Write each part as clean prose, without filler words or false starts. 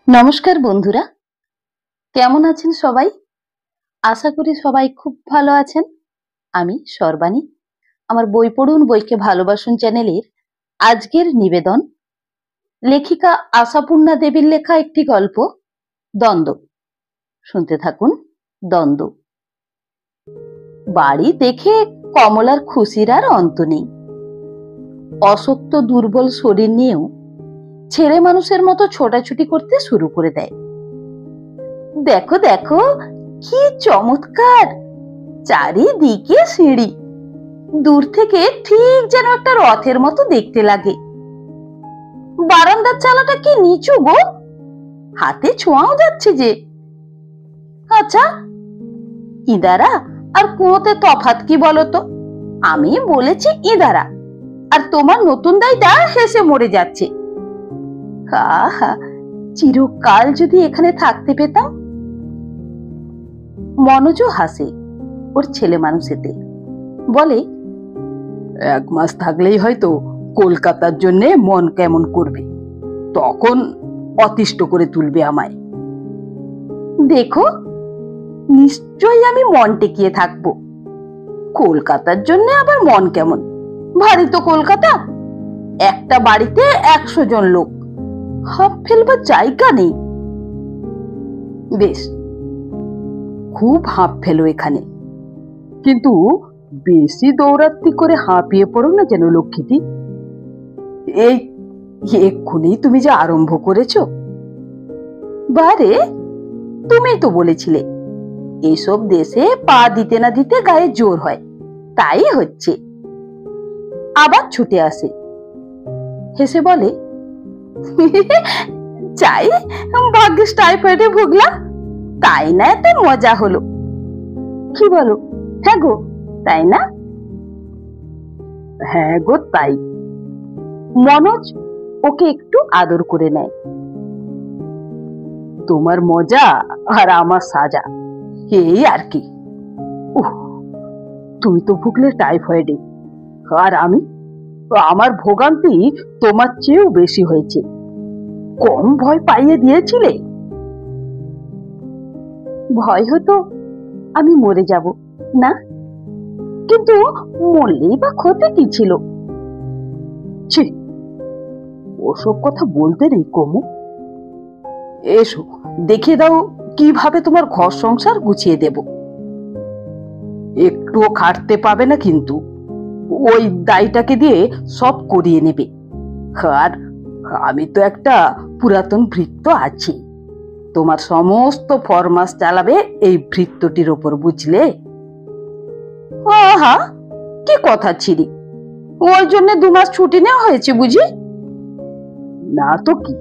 নমস্কার বন্ধুরা, কেমন আছেন সবাই? আশা করি সবাই খুব ভালো আছেন। আমি সর্বাণী, আমার বই পড়ুন বইকে ভালোবাসুন চ্যানেলের আজকের নিবেদন লেখিকা আশাপূর্ণা দেবীর লেখা একটি গল্প দ্বন্দ্ব। শুনতে থাকুন। দ্বন্দ্ব। বাড়ি দেখে কমলার খুশির আর অন্ত নেই। অশক্ত দুর্বল শরীর নিয়েও ছেলে মানুষের মতো ছোটাছুটি করতে শুরু করে দেয়। দেখো দেখো, কি চমৎকার! চারিদিকে সিঁড়ি, দূর থেকে ঠিক যেন একটা রথের মতো দেখতে লাগে। বারান্দার চালাটা কি নিচু গো, হাতে ছোঁয়াও যাচ্ছে যে। আচ্ছা, ইদারা আর কুয়োতে তফাৎ কি বলতো? আমি বলেছি ইদারা, আর তোমার নতুন দাইটা হেসে মরে যাচ্ছে। আহা, চিরকাল যদি এখানে থাকতে পেতাম। মনোজ হাসে ওর ছেলে মানুষেতে, বলে, 1 মাস থাকলেই হয়তো কলকাতার জন্য মন কেমন করবে, তখন অতিষ্ঠ করে তুলবে আমায়। দেখো, নিশ্চয়ই আমি মন টেকিয়ে থাকবো। কলকাতার জন্য আবার মন কেমন? ভারী তো কলকাতা, একটা বাড়িতে 100 জন লোক, হাঁপ ফেলবার জায়গা নেই। বেশ, খুব হাঁপ ফেলো এখানে, কিন্তু বেশি দৌড়াত্তি করে হাঁপিয়ে পড়ো না যেন লক্ষ্মীটি। এই এক্ষুনি তুমি যে আরম্ভ করেছো। বারে, তুমি তো বলেছিলে এসব দেশে পা দিতে না দিতে গায়ে জোর হয়, তাই হচ্ছে। আবার ছুটে আসে, হেসে বলে, চাই ভাগ্যিস টাইফয়েডে ভুগলাম, তাই না এত মজা হলো। কি বলো? হ্যাঁ গো, তাই না? হ্যাঁ গো, তাই। মনোজ ওকে একটু আদর করে নেয়। তোমার মজা আর আমার সাজা, এই আর কি। তুমি তো ভুগলে টাইফয়েডে, আর আমার ভোগান্তি তোমার চেয়েও বেশি হয়েছে। কম ভয় পাইয়ে দিয়েছিলে। ভয় হতো আমি মরে যাব না, কিন্তু মরলেই বা ক্ষতি কি ছিল? ছি, ওসব কথা বলতে নেই কমু। এসো, দেখিয়ে দাও কিভাবে তোমার ঘর সংসার গুছিয়ে দেব। একটুও খাটতে পাবে না, কিন্তু ওই দায়টাকে দিয়ে সব করিয়ে নেবে। আর আমি তো একটা পুরাতন ভৃত্য আছি, তোমার সমস্ত ফরমাস চালাবে এই ভৃত্যটির ওপর, বুঝলে? আহা, কি কথা ছিরি! ওই জন্য 2 মাস ছুটি নেওয়া হয়েছে বুঝি? না তো কি।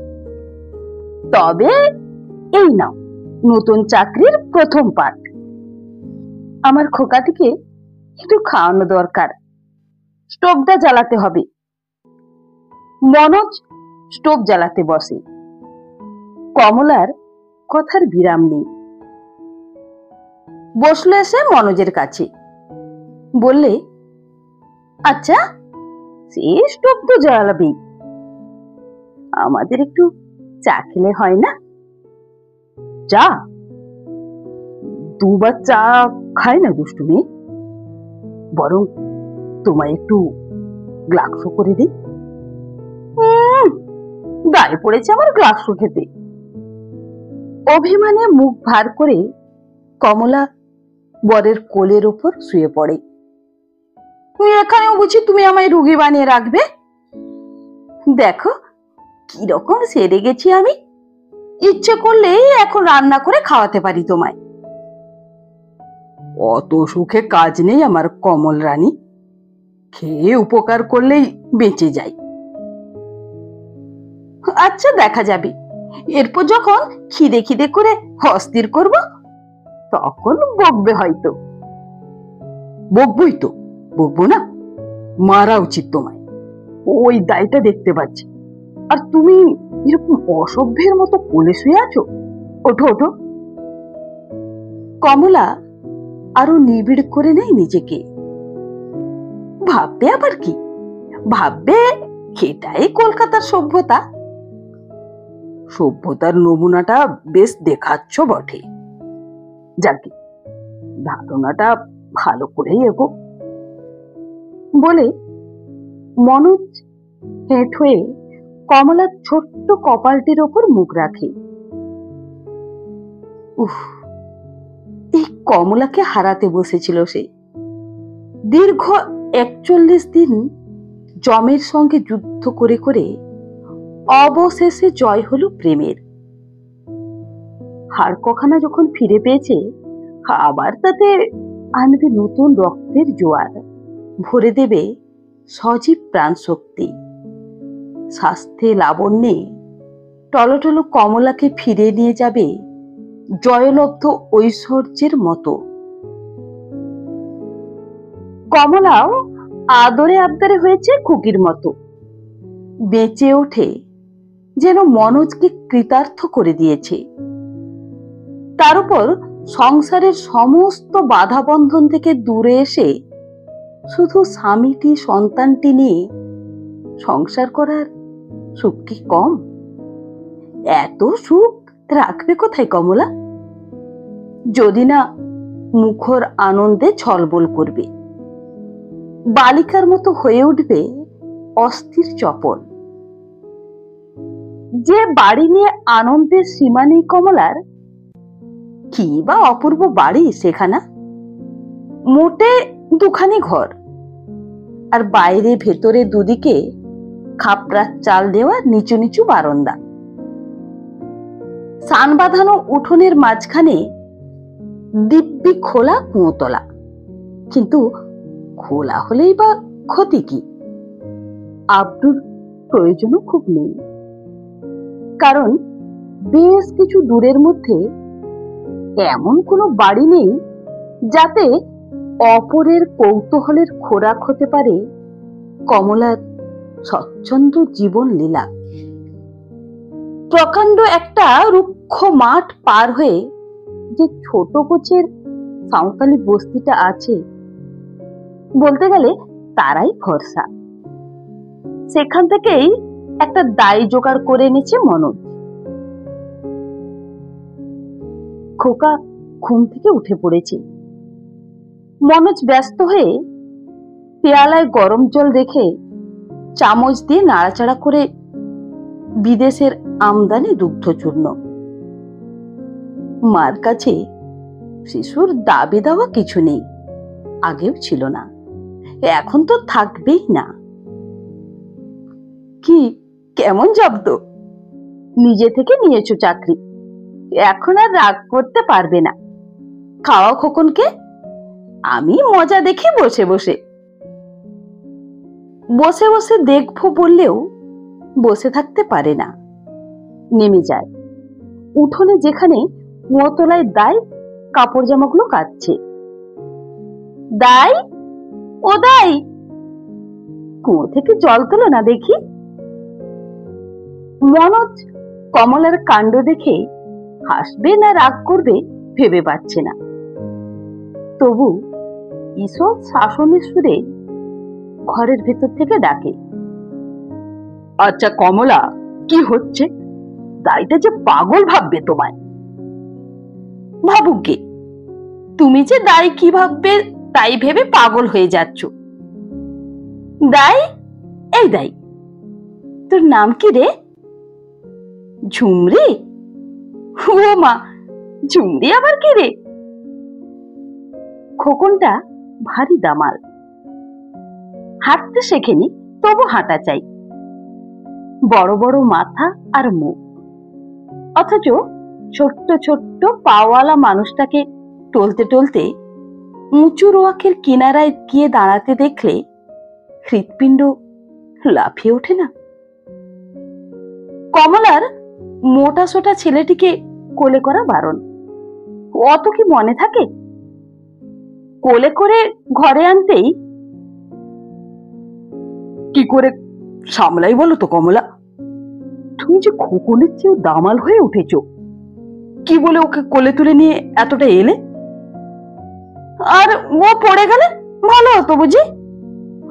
তবে এই নাও নতুন চাকরির প্রথম পাঠ। আমার খোকাটিকে একটু খাওয়ানো দরকার, স্টোভটা জ্বালাতে হবে। মনোজ স্টোভ জ্বালাতে বসে। কমলার কথার বিরাম নেই। বসলো এসে মনোজের কাছে, বললে, আচ্ছা, সে স্টোভ তো জ্বালাবেই, আমাদের একটু চা খেলে হয় না? চা? 2 বার চা খায় না দুষ্টু মেয়ে, বরং তোমায় একটু গ্লাস করে দিই। গায়ে পড়েছে আমার গ্লাস খেতে। অভিমানে মুখ ভার করে কমলা বরের কোলের ওপর শুয়ে পড়ে। তুমি এখানেও বুঝি তুমি আমায় রুগী বানিয়ে রাখবে? দেখো কিরকম সেরে গেছি আমি, ইচ্ছে করলেই এখন রান্না করে খাওয়াতে পারি তোমায়। অত সুখে কাজ নেই আমার কমল রানী, খেয়ে উপকার করলেই বেঁচে যাই। আচ্ছা, দেখা যাবে। এরপর যখন খিদে খিদে করে অস্থির করব, তখন বকবে হয়তো। বকবই তো, বকবো না? মারা উচিত তোমায়, ওই দায়টা দেখতে পাচ্ছি। আর তুমি এরকম অসভ্যের মতো কোলে শুয়ে আছো। ওঠো ওঠো। কমলা আরো নিবিড় করে নেয় নিজেকে। ভাববে আবার কি? ভাববে এটাই কলকাতার সভ্যতা। সভ্যতার নমুনাটা বেশ দেখাচ্ছ বটে। যাকে ধারণাটা ভালো করেই এগো। বলে মনোজ হেঁট হয়ে কমলার ছোট্ট কপালটির ওপর মুখ রাখে। উফ, এই কমলাকে হারাতে বসেছিল সে। দীর্ঘ 41 দিন যমের সঙ্গে যুদ্ধ করে করে অবশেষে জয় হলো প্রেমের। হাড় কখানা যখন ফিরে পেয়েছে, আবার তাতে আনবে নতুন রক্তের জোয়ার, ভরে দেবে সজীব প্রাণ শক্তি। স্বাস্থ্যে লাবণ্যে টলটল কমলাকে ফিরে নিয়ে যাবে জয়লব্ধ ঐশ্বর্যের মতো। কমলাও আদরে আবদারে হয়েছে খুকির মতো, বেঁচে ওঠে যেন মনোজকে কৃতার্থ করে দিয়েছে। তার উপর সংসারের সমস্ত বাধা বন্ধন থেকে দূরে এসে শুধু স্বামীটি সন্তানটি নিয়ে সংসার করার সুখ কি কম? এত সুখ রাখবে কোথায় কমলা, যদি না মুখর আনন্দে ছলবল করবে, বালিকার মতো হয়ে উঠবে অস্থির চপল। যে বাড়ি নিয়ে আনন্দের সীমা নেই কমলার, কি বা অপূর্ব বাড়ি সেখানা। মোটে দুখানি ঘর, আর বাইরে ভেতরে দুদিকে খাপড়ার চাল দেওয়া নিচু নিচু বারান্দা। সান বাঁধানো উঠোনের মাঝখানে দিব্যি খোলা কুঁয়োতলা। কিন্তু খোলা হলেই বা ক্ষতি কি? আব্রুর প্রয়োজনও খুব নেই, কারণ বেশ কিছু দূরের মধ্যে এমন কোনো বাড়ি নেই যাতে অপরের কৌতূহলের খোরাক হতে পারে কমলার স্বচ্ছন্দ জীবন লীলা। প্রকাণ্ড একটা রুক্ষ মাঠ পার হয়ে যে ছোট গোছের সাঁওতালি বস্তিটা আছে, বলতে গেলে তারাই ভরসা। সেখান থেকেই একটা দায় জোগাড় করে এনেছে মনোজ। খোকা ঘুম থেকে উঠে পড়েছে। মনোজ ব্যস্ত হয়ে পেয়ালায় গরম জল রেখে চামচ দিয়ে নাড়াচাড়া করে বিদেশের আমদানি দুগ্ধচূর্ণ। মার কাছে শিশুর দাবি দেওয়া কিছু নেই, আগেও ছিল না, এখন তো থাকবেই না। কি কেমন জব্দ? নিজে থেকে নিয়েছো চাকরি, এখন আর রাগ করতে পারবে না। খাওয়া খোকনকে, আমি মজা দেখি বসে বসে। বসে বসে দেখবো বললেও বসে থাকতে পারে না, নেমে যায় উঠোনে, যেখানে কুয়োতলায় দায় কাপড় জামাগুলো কাচ্ছে। দাই, ও দাই, কুয়ো থেকে জল তোলো না দেখি। মনোজ কমলার কাণ্ড দেখে হাসবে না রাগ করবে ভেবে পাচ্ছে না। তবু ঈষৎ শাসনের সুরে ঘরের ভেতর থেকে ডাকে, আচ্ছা কমলা, কি হচ্ছে? দাইটা যে পাগল ভাববে তোমায়। ভাবুক গে, তুমি যে দাই কি ভাববে তাই ভেবে পাগল হয়ে যাচ্ছ। দাই, এই দাই, তোর নাম কি রে? ঝুমরি? ও মা, ঝুমরি আবার কি রে? খোকনটা ভারী দামাল, হাঁটতে শেখেনি, তবু হাঁটা চাই। বড় বড় মাথা আর মুখ, অথচ ছোট্ট ছোট্ট পাওয়ালা মানুষটাকে টলতে টলতে উঁচু রোয়াকের কিনারায় গিয়ে দাঁড়াতে দেখলে হৃৎপিণ্ড লাফিয়ে ওঠে না? কমলার মোটা সোটা ছেলেটিকে কোলে করা বারণ, অত কি মনে থাকে? কোলে করে ঘরে আনতেই, কি করে সামলাই বলো তো কমলা? তুমি যে খোকনের চেয়েও দামাল হয়ে উঠেছ, কি বলে ওকে কোলে তুলে নিয়ে এতটা এলে? আর ও পড়ে গেলে ভালো হতো বুঝি?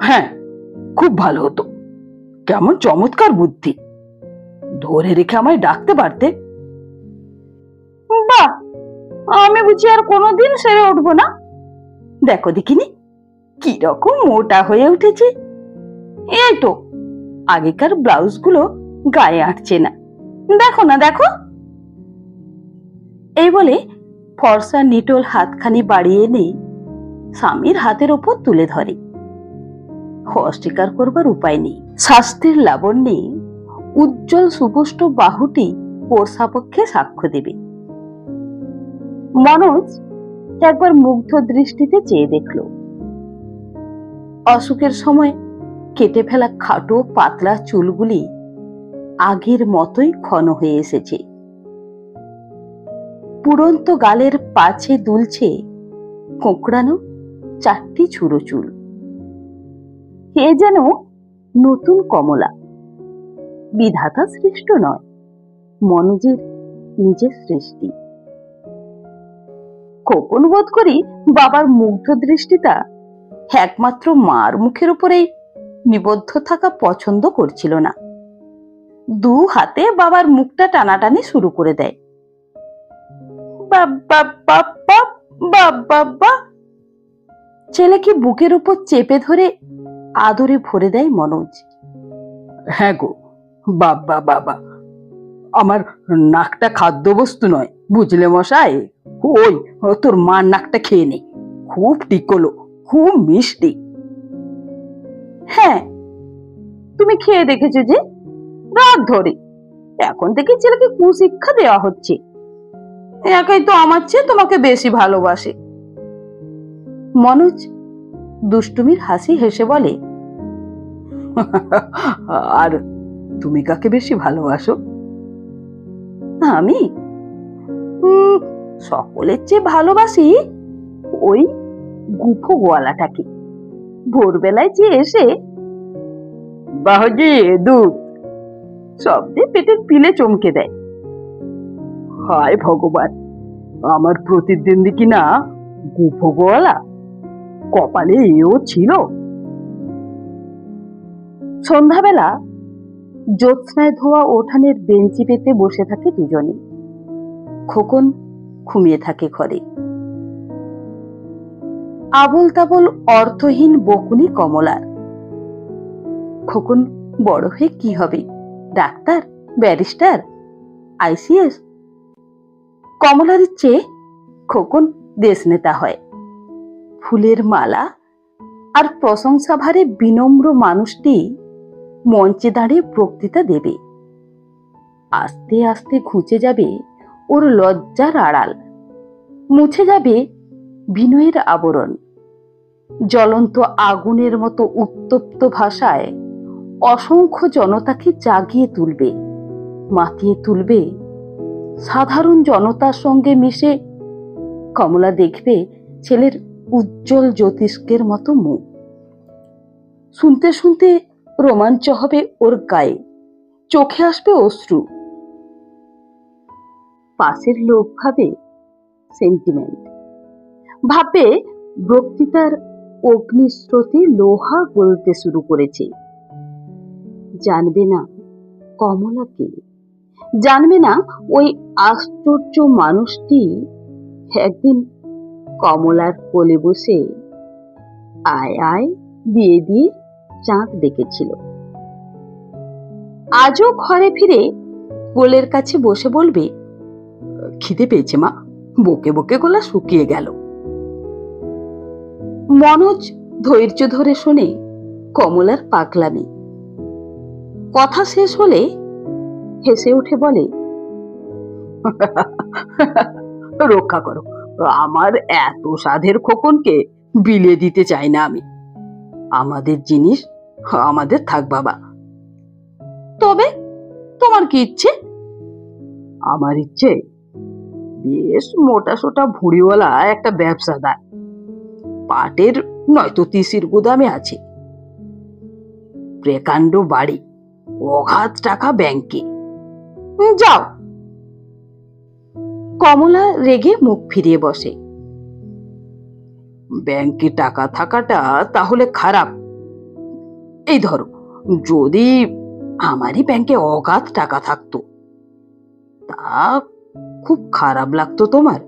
হ্যাঁ, খুব ভালো হতো। কেমন চমৎকার বুদ্ধি! ধরে রেখে আমায় ডাকতে পারতে। বাহ, আমি বুঝি আর কোনোদিন সেরে উঠবো না। দেখো দেখিনি কিরকম মোটা হয়ে উঠেছে। এই তো আগেকার ব্লাউজ গুলো গায়ে আটছে না, দেখো না দেখো। এই বলে ফর্সা নিটোল হাতখানি বাড়িয়ে এনে স্বামীর হাতের ওপর তুলে ধরে। অস্বীকার করবার উপায় নেই, স্বাস্থ্যের লাবণ্যে উজ্জ্বল সুপুষ্ট বাহুটি ওর সাপেক্ষে সাক্ষ্য দেবে। মনোজ একবার মুগ্ধ দৃষ্টিতে চেয়ে দেখল। অসুখের সময় কেটে ফেলা খাটো পাতলা চুলগুলি আগের মতোই ঘন হয়ে এসেছে। পুরন্ত গালের পাছে দুলছে কোঁকড়ানো 4টি ছুড়ো চুল। এ যেন নতুন কমলা, বিধাতা সৃষ্ট নয়, মনোজের নিজের সৃষ্টি। খোকন বোধ করি বাবার মুগ্ধ দৃষ্টিটা একমাত্র মার মুখের উপরেই নিবদ্ধ থাকা পছন্দ করছিল না। 2 হাতে বাবার মুখটা টানাটানি শুরু করে দেয়। বাবা বাবা বাবা, ছেলেকে বুকের উপর চেপে ধরে আদরে ভরে দেয় মনোজ। হ্যাঁ গো বাবা বাবা, আমার নাকটা খাদ্যবস্তু নয় বুঝলে মশাই। ওই তোর মার নাকটা খেয়ে নে, খুব টিকলো, খুব মিষ্টি। হ্যাঁ, তুমি খেয়ে দেখেছো যে রাত ধরে। এখন থেকে ছেলেকে কুশিক্ষা দেওয়া হচ্ছে। একাই তো আমার চেয়ে তোমাকে বেশি ভালোবাসে। মনোজ দুষ্টুমির হাসি হেসে বলে, আর তুমি কাকে বেশি ভালোবাসো? আমি সকলের চেয়ে ভালোবাসি ওই গুফো গোয়ালাটাকে। ভোরবেলায় যে এসে বাহজি দুধ শব্দে পেটের পিলে চমকে দেয়। হায় ভগবান, আমার প্রতিদিন দেখি না গুফো গোয়ালা, কপালে এও ছিল। সন্ধ্যাবেলা জ্যোৎস্নায় ধোয়া উঠানের বেঞ্চি পেতে বসে থাকে দুজনে। খোকন ঘুমিয়ে থাকে ঘরে। আবল তাবল অর্থহীন বকুনি কমলার। খোকন বড় হয়ে কি হবে? Doctor, barrister, ICS? কমলার ইচ্ছে খোকন দেশ নেতা হয়। ফুলের মালা আর প্রশংসা ভারে বিনম্র মানুষটি মঞ্চে দাঁড়িয়ে বক্তৃতা দেবে। আস্তে আস্তে ঘুচে যাবে ওর লজ্জার আড়াল, মুছে যাবে বিনয়ের আবরণ। জ্বলন্ত আগুনের মতো উত্তপ্ত ভাষায় অসংখ্য জনতাকে জাগিয়ে তুলবে, মাতিয়ে তুলবে। সাধারণ জনতার সঙ্গে মিশে কমলা দেখবে ছেলের উজ্জ্বল জ্যোতিষ্কের মতো মুখ। শুনতে শুনতে রোমাঞ্চ হবে ওর গায়ে, চোখে আসবে অশ্রু। পাশের লোক ভাবে সেন্টিমেন্ট, ভাবে বক্তৃতার অগ্নিস্রোতে লোহা গলতে শুরু করেছে। জানবে না কমলাকে, জানবে না ওই আশ্চর্য মানুষটি একদিন কমলার কোলে বসে আয় আয় দিয়ে দিয়ে চাঁদ ডেকেছিল। আজও ঘরে ফিরে কোলের কাছে বসে বলবে, খিদে পেয়েছে মা, বকে বকে গলা শুকিয়ে গেল। মনোজ ধৈর্য ধরে শোনে কমলার পাগলামি। কথা শেষ হলে হেসে উঠে বলে, রক্ষা করো, আমার এত সাধের খোকনকে বিলিয়ে দিতে চাই না আমি। আমাদের জিনিস আমাদের থাক বাবা। তবে তোমার কি ইচ্ছে? আমার ইচ্ছে বেশ মোটা সোটা ভুড়িওয়ালা একটা ব্যবসাদার, পাটের নয়তো তিসির গুদামে আছে, প্রকাণ্ড বাড়ি, অগাধ টাকা ব্যাংকে। যাও। কমলা রেগে মুখ ফিরিয়ে বসে। ব্যাংকে টাকা থাকাটা তাহলে খারাপ? এই ধরো, যদি আমারই ব্যাংকে অগাধ টাকা থাকতো। তা খুব খারাপ লাগতো তোমার?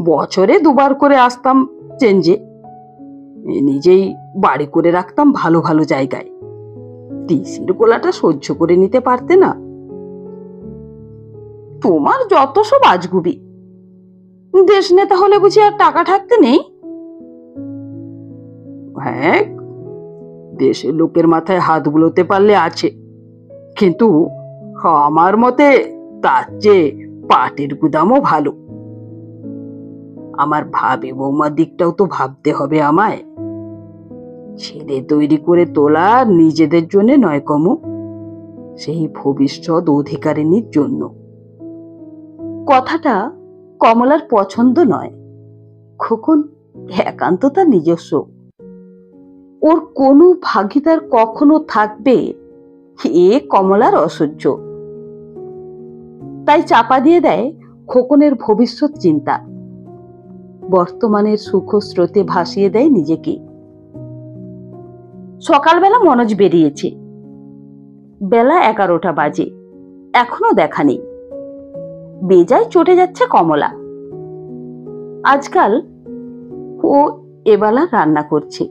বছরে দুবার করে আসতাম চেঞ্জে, নিজেই বাড়ি করে রাখতাম ভালো ভালো জায়গায়। তিসির গোলাটা সহ্য করে নিতে পারতে না? তোমার যত সব আজগুবি। দেশ নেতা হলে বুঝি আর টাকা থাকতে নেই? হ্যাঁ, দেশের লোকের মাথায় হাত বুলোতে পারলে আছে, কিন্তু আমার মতে তার চেয়ে পাটের গুদামও ভালো। আমার ভাবি বৌমার দিকটাও তো ভাবতে হবে আমায়। ছেলে তৈরি করে তোলা নিজেদের জন্য নয় কমু, সেই ভবিষ্যৎ অধিকারিণীর জন্য। কথাটা কমলার পছন্দ নয়। খোকন একান্ত তার নিজস্ব, ওর কোনো ভাগিদার কখনো থাকবে এ কমলার অসহ্য। তাই চাপা দিয়ে দেয় খোকনের ভবিষ্যৎ চিন্তা, বর্তমানের সুখ স্রোতে ভাসিয়ে দেয় নিজেকে। সকালবেলা মনোজ বেরিয়েছে, বেলা 11টা বাজে, এখনো দেখা নেই। বেজায় চটে যাচ্ছে কমলা। আজকাল ও এবেলা রান্না করছে।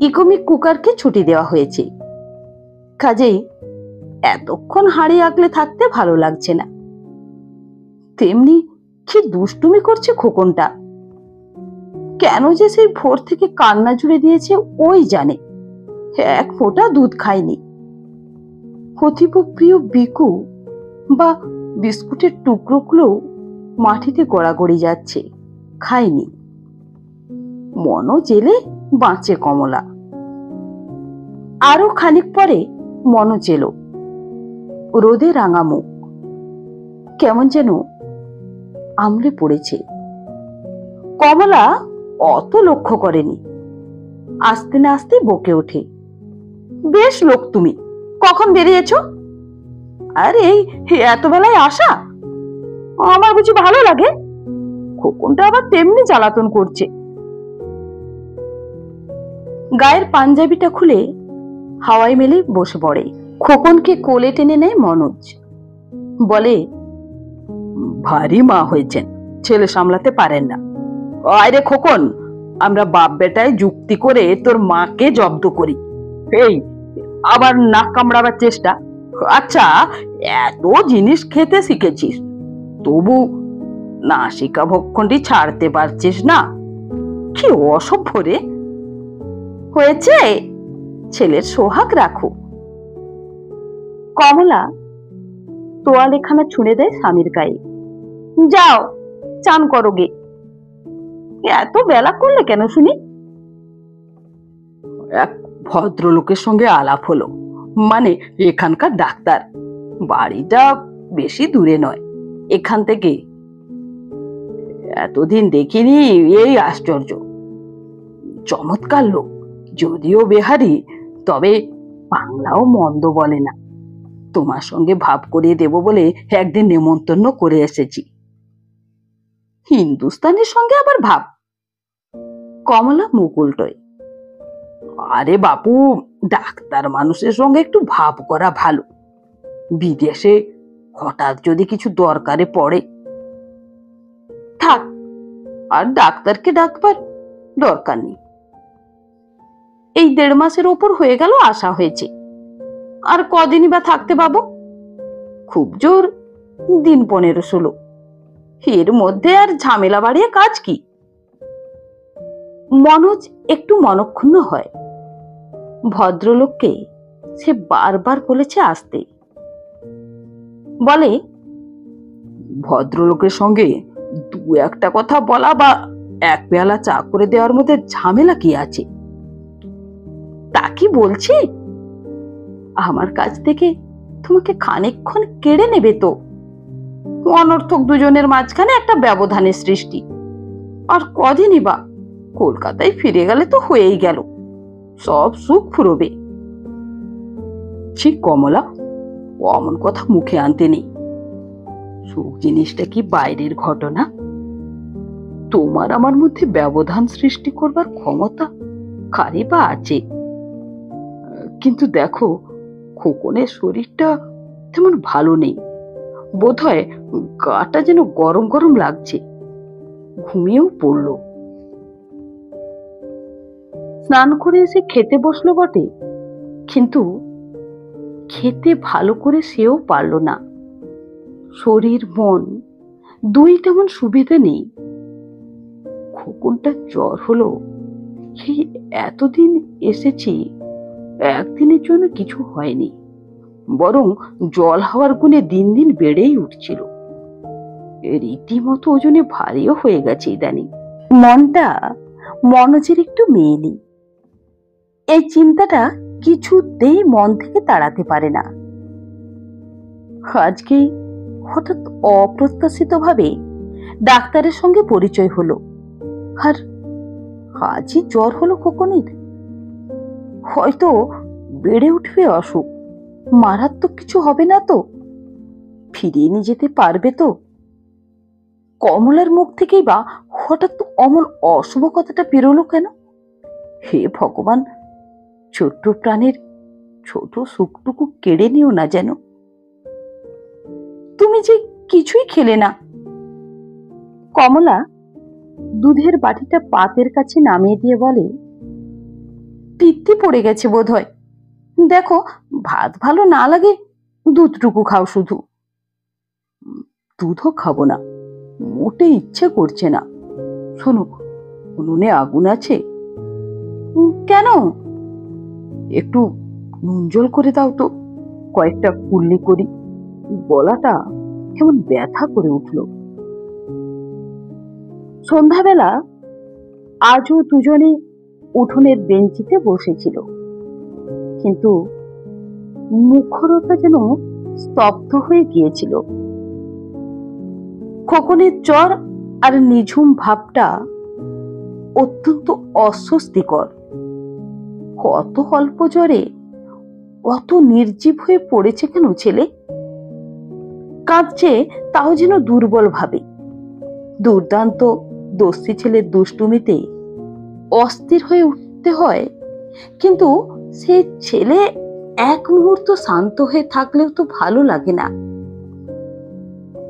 ইকোমিক কুকারকে ছুটি দেওয়া হয়েছে, কাজেই এতক্ষণ হাঁড়ি আগলে থাকতে ভালো লাগছে না। তেমনি কি দুষ্টুমি করছে খোকনটা। কেন যে সেই ভোর থেকে কান্না জুড়ে দিয়েছে ওই জানে। এক ফোঁটা দুধ খায়নি। অতীব প্রিয় বিকু বা বিস্কুটের টুকরোগুলো মাটিতে গড়াগড়ি যাচ্ছে, খায়নি। মনও জেলে বাঁচে কমলা। আরো খানিক পরে মনোজ এলো, রোদে রাঙা মুখ, কেমন যেন আমলে পড়েছে। কমলা অত লক্ষ্য করেনি, আস্তে না আস্তে বকে ওঠে, বেশ লোক তুমি, কখন বেরিয়েছ? আরে এই এত বেলায় আসা আমার বুঝি ভালো লাগে? খোকনটা আবার তেমনি জ্বালাতন করছে। গায়ের পাঞ্জাবিটা খুলে হাওয়ায় মেলে বসে পড়ে। খোকনকে কোলে টেনে নেয় মনোজ, বলে, ভারী মা হয়েছেন, ছেলে সামলাতে পারেন না। আরে খোকন, আমরা বাপ বেটায় যুক্তি করে তোর মাকে জব্দ করি। এই আবার নাক কামড়াবার চেষ্টা? আচ্ছা, এত জিনিস খেতে শিখেছিস, তবু নাসিকা ভক্ষণটি ছাড়তে পারছিস না? কি অসভ্য রে! হয়েছে, ছেলের সোহাগ রাখো। কমলা তোয়ালেখানা ছুঁড়ে দেয় স্বামীর গায়ে, যাও চান করো গে। এত বেলা করলে কেন শুনি? এক ভদ্রলোকের সঙ্গে আলাপ হলো, মানে এখানকার ডাক্তার। বাড়িটা বেশি দূরে নয় এখান থেকে। এতদিন দেখিনি, এই আশ্চর্য। চমৎকার লোক, যদিও বেহারি, তবে বাংলাও মন্দ বলে না। তোমার সঙ্গে ভাব করিয়ে দেব বলে একদিন নেমন্তন্ন করে এসেছি। হিন্দুস্তানের সঙ্গে আবার ভাব? কমলা মুখ উল্টোয়। আরে বাপু, ডাক্তার মানুষের সঙ্গে একটু ভাব করা ভালো। বিদেশে হঠাৎ যদি কিছু দরকারে পড়ে। থাক, আর ডাক্তারকে ডাকবার দরকার নেই। এই 1.5 মাসের ওপর হয়ে গেল আসা হয়েছে, আর কদিনই বা থাকতে পাবো? খুব জোর দিন 15-16। এর মধ্যে আর ঝামেলা বাড়িয়ে কাজ কি? মনোজ একটু মনক্ষুণ্ণ হয়। ভদ্রলোককে সে বারবার বলেছে আসতে। বলে, ভদ্রলোকের সঙ্গে 2-1টা কথা বলা বা 1 পেয়ালা চা করে দেওয়ার মধ্যে ঝামেলা কি আছে? তা কি বলছি? আমার কাছ থেকে তোমাকে খানিকক্ষণ কেড়ে নেবে তো। অনর্থক দুজনের মাঝখানে একটা ব্যবধানের সৃষ্টি। আর কদিনই বা, কলকাতায় ফিরে গেলে তো হয়েই গেল, সব সুখ ফুরবে। ঠিক কমলা, অমন কথা মুখে আনতে নেই। সুখ জিনিসটা কি বাইরের ঘটনা? তোমার আমার মধ্যে ব্যবধান সৃষ্টি করবার ক্ষমতা কারই বা আছে? কিন্তু দেখো, খোকনের শরীরটা তেমন ভালো নেই। বোধহয় গাটা যেন গরম গরম লাগছে। ঘুমিয়েও পড়লো। স্নান করে এসে খেতে বসলো বটে, কিন্তু খেতে ভালো করে সেও পারল না। শরীর মন দুই তেমন সুবিধা নেই। খোকনটা জ্বর হলো, সেই এতদিন এসেছি, একদিনের জন্য কিছু হয়নি, বরং জল হাওয়ার গুণে দিন দিন বেড়েই উঠছিল। রীতিমতো ওজনে ভারীও হয়ে গেছে ইদানিং। মনটা মনোজের একটু মেয়েলি। এই চিন্তাটা কিছুতেই মন থেকে তাড়াতে পারে না। আজকে হঠাৎ অপ্রত্যাশিত ভাবে ডাক্তারের সঙ্গে পরিচয় হলো, আর আজই জ্বর হলো খোকনের। হয়তো বেড়ে উঠবে অসুখ, মারাত্মক কিছু হবে না তো? ফিরিয়ে নিয়ে যেতে পারবে তো? কমলার মুখ থেকেই বা হঠাৎ অমন অশুভ কথাটা বেরোলো কেন? হে ভগবান, ছোট্ট প্রাণের ছোট সুখটুকু কেড়ে নিও না যেন। তুমি যে কিছুই খেলে না। কমলা দুধের বাটিটা পাতের কাছে নামিয়ে দিয়ে বলে, পিত্তি পড়ে গেছে বোধ হয়। দেখো, ভাত ভালো না লাগে, দুধটুকু খাও শুধু। দুধও খাবো না, মোটে ইচ্ছে করছে না। শোনো, উনুনে আগুন আছে? কেন? একটু নুন জল করে দাও তো, কয়েকটা কুল্লি করি। গলাটা কেমন ব্যথা করে উঠল। সন্ধ্যাবেলা আজও দুজনে উঠোনের বেঞ্চিতে বসেছিল, কিন্তু মুখরতা যেন স্তব্ধ হয়ে গিয়েছিল। খোকনের জ্বর আর নিঝুম ভাবটা অত্যন্ত অস্বস্তিকর। কত অল্প জ্বরে অত নির্জীব হয়ে পড়েছে কেন ছেলে? কাঁদছে তাও যেন দুর্বল ভাবে। দুর্দান্ত দস্যি ছেলের দুষ্টুমিতে অস্থির হয়ে উঠতে হয়, কিন্তু সে ছেলে এক মুহূর্ত শান্ত হয়ে থাকলেও তো ভালো লাগে না।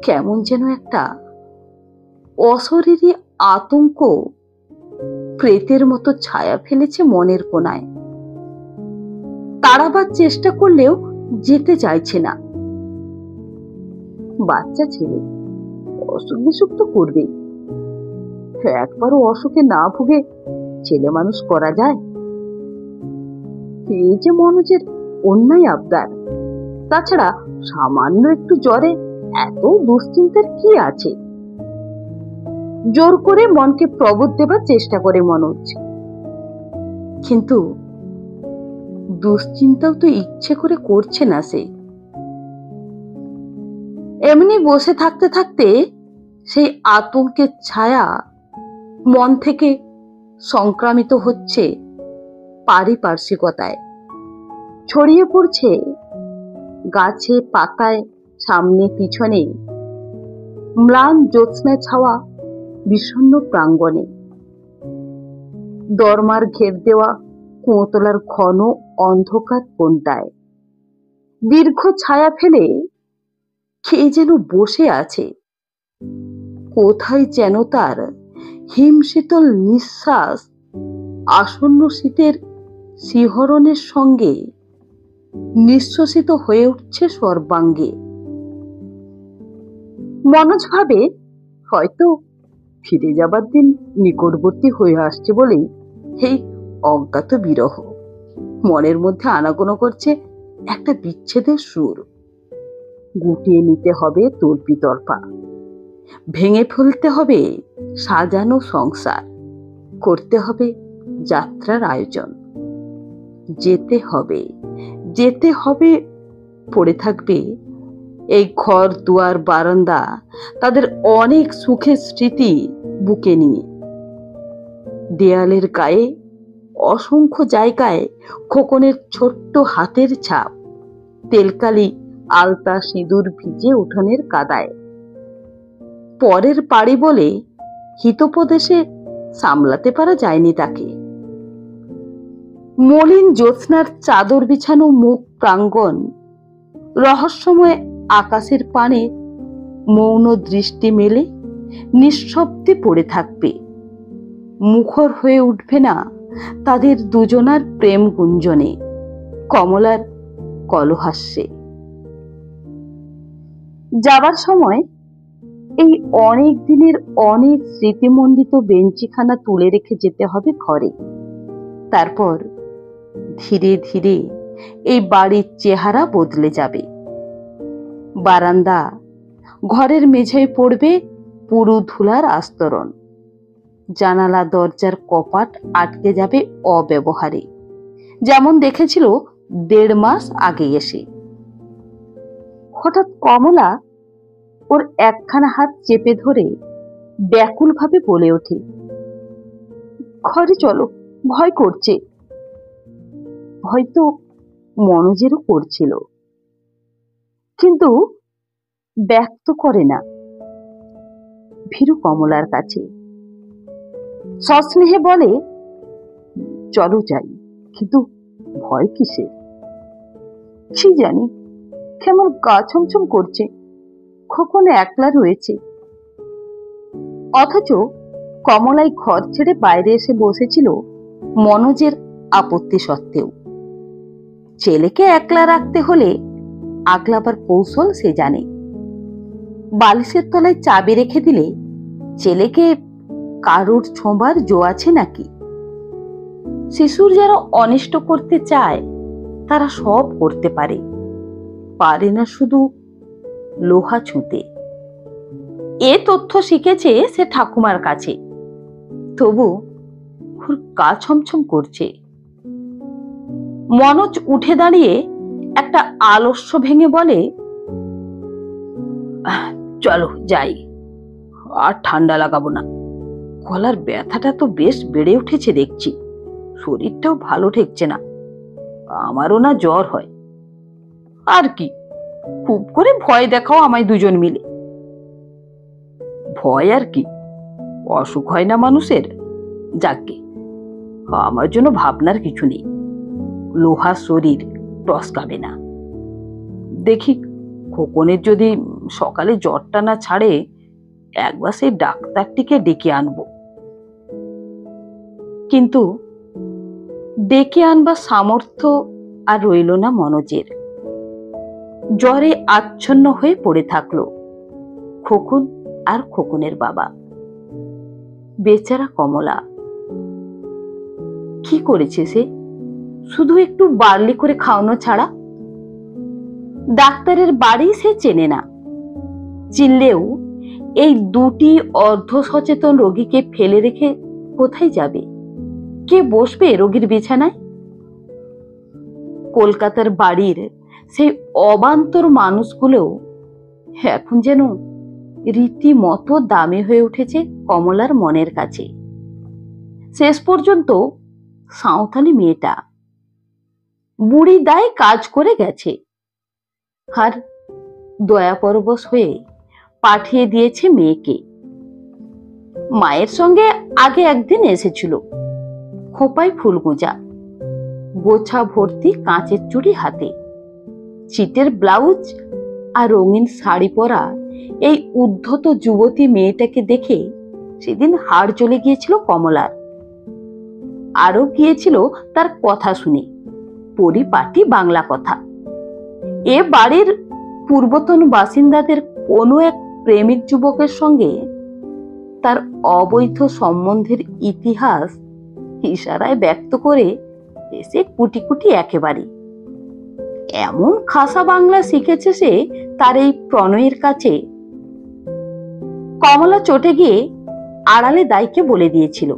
কেমন যেন একটা অশরীরী আতঙ্ক প্রেতের মতো ছায়া ফেলেছে মনের কোণায়। তাড়াবার চেষ্টা করলেও যেতে চাইছে না। বাচ্চা ছেলে, অসুখ বিসুখ তো করবেই। একবারও অসুখে না ভুগে ছেলে মানুষ করা যায়? এই যে মনোজের অন্যায় আবদার। তাছাড়া সামান্য একটু জ্বরে এত দুশ্চিন্তার কি আছে? জোর করে মনকে প্রবোধ দেবার চেষ্টা করে মনোজ, কিন্তু দুশ্চিন্তাও তো ইচ্ছে করে করছে না সে। এমনি বসে থাকতে থাকতে সেই আতঙ্কের ছায়া মন থেকে সংক্রামিত হচ্ছে পারিপার্শ্বিকতায়, ছড়িয়ে পড়ছে গাছে পাতায়, সামনে পিছনে, ম্লান জ্যোৎস্নায় ছাওয়া বিষণ্ণ প্রাঙ্গণে। দরমার ঘের দেওয়া কুঁয়োতলার ঘন অন্ধকার কোণটায় দীর্ঘ ছায়া ফেলে কে যেন বসে আছে। কোথায় যেন তার হিমশীতল নিঃশ্বাস আসন্ন শীতের শিহরণের সঙ্গে নিঃশ্বসিত হয়ে উঠছে সর্বাঙ্গে। মনোজ ভাবে, হয়তো ফিরে যাবার দিন নিকটবর্তী হয়ে আসছে বলেই এই অজ্ঞাত বিরহ। মনের মধ্যে আনাগোনা করছে একটা বিচ্ছেদের সুর। গুটিয়ে নিতে হবে তল্পিতল্পা, ভেঙে ফেলতে হবে সাজানো সংসার, করতে হবে যাত্রার আয়োজন। যেতে হবে, যেতে হবে। পড়ে থাকবে এই ঘর দুয়ার বারান্দা, তাদের অনেক সুখের স্মৃতি বুকে নিয়ে। দেয়ালের গায়ে অসংখ্য জায়গায় খোকনের ছোট্ট হাতের ছাপ, তেলকালি আলতা সিঁদুর ভিজে উঠোনের কাদায়। পরের পাড়ি বলে হিতোপদেশে সামলাতে পারা যায়নি তাকে। মলিন জ্যোৎস্নার চাদর বিছানো মুখ প্রাঙ্গণ, রহস্যময় আকাশের পানে মৌন দৃষ্টি মেলে নিঃশব্দে পড়ে থাকবে। মুখর হয়ে উঠবে না তাদের দুজনার প্রেম গুঞ্জনে, কমলার কলহাস্যে। যাবার সময় এই অনেক দিনের অনেক স্মৃতিমণ্ডিত বেঞ্চিখানা তুলে রেখে যেতে হবে ঘরে। তারপর ধীরে ধীরে এই বাড়ির চেহারা বদলে যাবে। বারান্দা, ঘরের মেঝেয় পড়বে পুরু ধুলার আস্তরণ। জানালা দরজার কপাট আটকে যাবে অব্যবহারে, যেমন দেখেছিল 1.5 মাস আগে এসে। হঠাৎ কমলা ওর একখানা হাত চেপে ধরে ব্যাকুল ভাবে বলে ওঠে, ঘরে চলো, ভয় করছে। হয়তো মনোজেরও করছিল, কিন্তু ব্যক্ত করে না। ভীরু কমলার কাছে সস্নেহে বলে, চলো যাই, কিন্তু ভয় কিসের? কি জানি, কেমন গা ছমছম করছে, খোকন একলা রয়েছে। অথচ কমলাই ঘর ছেড়ে বাইরে এসে বসেছিল মনোজের আপত্তি সত্ত্বেও। ছেলেকে একলা রাখতে হলে আগলাবার কৌশল সে জানে। বালিশের তলায় চাবি রেখে দিলে ছেলেকে কারুর ছোঁবার জো আছে নাকি? শিশুর যারা অনিষ্ট করতে চায় তারা সব করতে পারে, পারে না শুধু লোহা ছুঁতে। এ তথ্য শিখেছে সে ঠাকুমার কাছে, তবু ওর গা ছমছম করছে। মনোজ উঠে দাঁড়িয়ে একটা আলস্য ভেঙে বলে, চলো যাই, আর ঠান্ডা লাগাবো না। গলার ব্যথাটা তো বেশ বেড়ে উঠেছে দেখছি, শরীরটাও ভালো ঠেকছে না। আমারও না জ্বর হয়। আর কি, খুব করে ভয় দেখাও আমায় দুজন মিলে। ভয় আর কি, অসুখ হয় না মানুষের। যাকে, আমার জন্য ভাবনার কিছু নেই। লোহা শরীর টসকাবে না। দেখি, খোকনের যদি সকালে জ্বরটা না ছাড়ে, একবার সেই ডাক্তারটিকে ডেকে আনবো। কিন্তু ডেকে আনবার সামর্থ্য আর রইল না মনোজের। জ্বরে আচ্ছন্ন হয়ে পড়ে থাকলো খোকন আর খোকনের বাবা। বেচারা কমলা, কি করেছে সে? শুধু একটু বার্লি করে খাওয়ানো ছাড়া। ডাক্তারের বাড়ি সে চেনে না, চিনলেও এই দুটি অর্ধ সচেতন রোগীকে ফেলে রেখে কোথায় যাবে? কে বসবে রোগীর বিছানায়? কলকাতার বাড়ির সেই অবান্তর মানুষগুলো এখন যেন রীতিমতো দামি হয়ে উঠেছে কমলার মনের কাছে। শেষ পর্যন্ত সাঁওতালি মেয়েটা বুড়ি দায় কাজ করে গেছে, আর দয়াপরবশ হয়ে পাঠিয়ে দিয়েছে মেয়েকে। মায়ের সঙ্গে আগে একদিন এসেছিল, খোঁপায় ফুল গোঁজা, গোছা ভর্তি কাঁচের চুড়ি হাতে, চিটের ব্লাউজ আর রঙিন শাড়ি পরা এই উদ্ধত যুবতী মেয়েটাকে দেখে সেদিন হাড় জ্বলে গিয়েছিল কমলার। আরো গিয়েছিল তার কথা শুনে, পরিপাটি বাংলা কথা। এ বাড়ির পূর্বতন বাসিন্দাদের কোনো এক প্রেমিক যুবকের সঙ্গে তার অবৈধ সম্বন্ধের ইতিহাস ইশারায় ব্যক্ত করে এসে কুটি কুটি একেবারে। এমন খাসা বাংলা শিখেছে সে তার এই প্রণয়ের কাছে। কমলা চটে গিয়ে আড়ালে দাইকে বলে দিয়েছিল,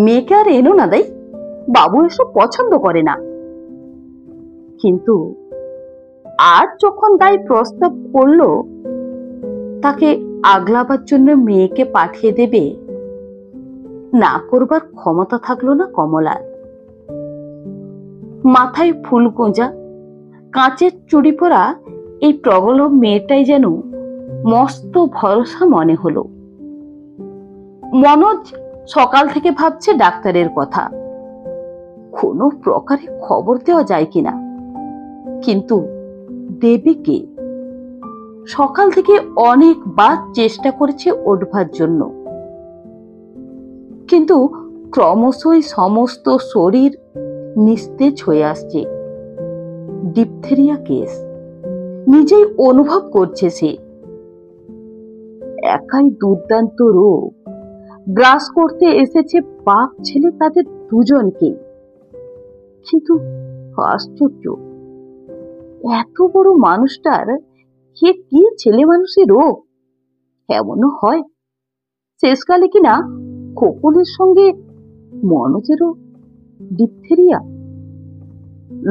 মেয়েকে আর এনো না দাই, বাবু এসব পছন্দ করে না। কিন্তু আজ যখন দাই প্রস্তাব করলো তাকে আগলাবার জন্য মেয়েকে পাঠিয়ে দেবে, না করবার ক্ষমতা থাকলো না কমলার। মাথায় ফুল গোঁজা, কাঁচের চুড়ি পরা এই প্রগলভ মেয়েটাই যেন মস্ত ভরসা মনে হলো। মনোজ সকাল থেকে ভাবছে ডাক্তারের কথা। কোনো প্রকারে খবর দেওয়া যায় কিনা। কিন্তু দেবে কে? সকাল থেকে অনেকবার চেষ্টা করেছে ওঠবার জন্য, কিন্তু ক্রমশই সমস্ত শরীর নিস্তেজ হয়ে আসছে। ডিপথেরিয়া কেস নিজেই অনুভব করছে সে। একাই দুর্দান্ত রোগ গ্রাস করতে এসেছে বাপ ছেলে তাদের দুজনকে। কিন্তু আশ্চর্য, এত বড় মানুষটার কে কি ছেলে মানুষের রোগ? এমনও হয় শেষকালে কিনা খোকনের সঙ্গে মনোজেরও ডিপথেরিয়া।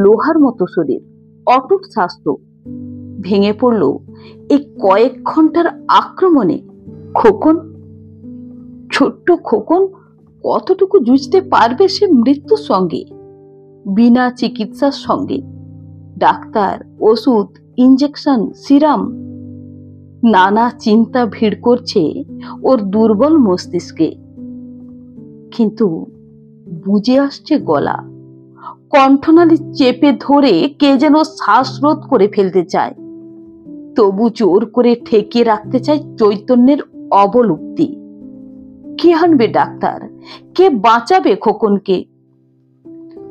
লোহার মতো শরীর, অটুট স্বাস্থ্য ভেঙে পড়ল এই কয়েক ঘন্টার আক্রমণে। খোকন, ছোট্ট খোকন, কতটুকু জুঝতে পারবে সে মৃত্যুর সঙ্গে, বিনা চিকিৎসার সঙ্গে? ডাক্তার, ওষুধ, ইঞ্জেকশন, সিরাম, নানা চিন্তা ভিড় করছে ওর দুর্বল মস্তিষ্কে। কিন্তু বুঝে আসছে গলা, কণ্ঠনালী চেপে ধরে কে যেন শ্বাসরোধ করে ফেলতে চায়, তবু জোর করে ঠেকিয়ে রাখতে চায় চৈতন্যের অবলুপ্তি। কে আনবে ডাক্তার? কে বাঁচাবে খোকনকে?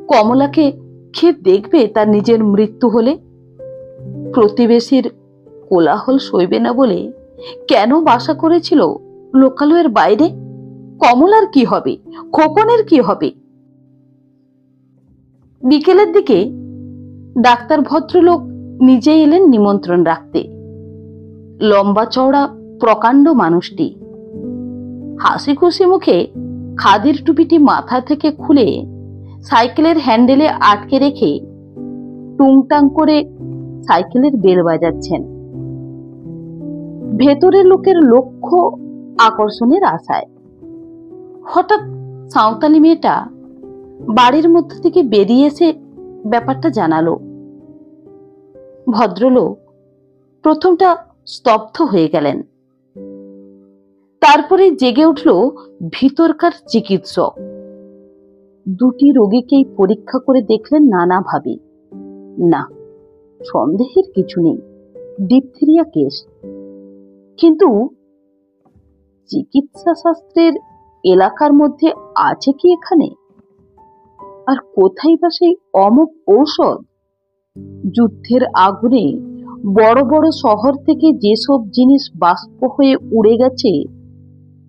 কমলাকে কে দেখবে তার নিজের মৃত্যু হলে? প্রতিবেশীর কোলাহল সইবে না বলে কেন বাসা করেছিল লোকালয়ের বাইরে? কমলার কি হবে? খোকনের কি হবে? বিকেলের দিকে ডাক্তার ভদ্রলোক নিজে এলেন নিমন্ত্রণ রাখতে। লম্বা চওড়া প্রকাণ্ড মানুষটি হাসি খুশি মুখে খাদির টুপিটি মাথা থেকে খুলে সাইকেলের হ্যান্ডেলে আটকে রেখে টুংটাং করে সাইকেলের বেল বাজাচ্ছেন, ভেতরের লোকের লক্ষ্য আকর্ষণের আশায়। হঠাৎ সাঁওতালি মেয়েটা বাড়ির মধ্যে থেকে বেরিয়ে এসে ব্যাপারটা জানালো। ভদ্রলোক প্রথমটা স্তব্ধ হয়ে গেলেন, তারপরে জেগে উঠল ভিতরকার চিকিৎসক। দুটি রোগীকেই পরীক্ষা করে দেখলেন নানাভাবে। না, সন্দেহের কিছু নেই, ডিপথেরিয়া কেস। কিন্তু চিকিৎসা শাস্ত্রের এলাকার মধ্যে আছে কি এখানে? আর কোথায় বা সেই অমুক ঔষধ? যুদ্ধের আগুনে বড় বড় শহর থেকে যেসব জিনিস বাষ্প হয়ে উড়ে গেছে,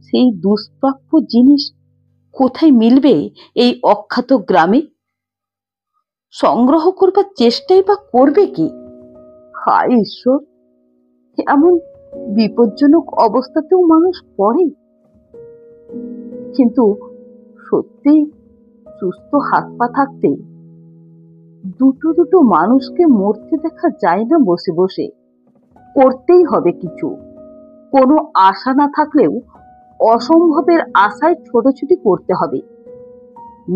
সেই দুষ্প্রাপ্য জিনিস কোথায় মিলবে এই অখ্যাত গ্রামে? সংগ্রহ করবার চেষ্টাই বা করবে কি? হায় ঈশ্বর, এমন বিপজ্জনক অবস্থাতেও মানুষ পড়ে। কিন্তু সত্যি সুস্থ হাত পা থাকতে দুটো দুটো মানুষকে মরতে দেখা যায় না বসে বসে। করতেই হবে কিছু। কোনো আশা না থাকলেও অসম্ভবের আশায় ছোটাছুটি করতে হবে।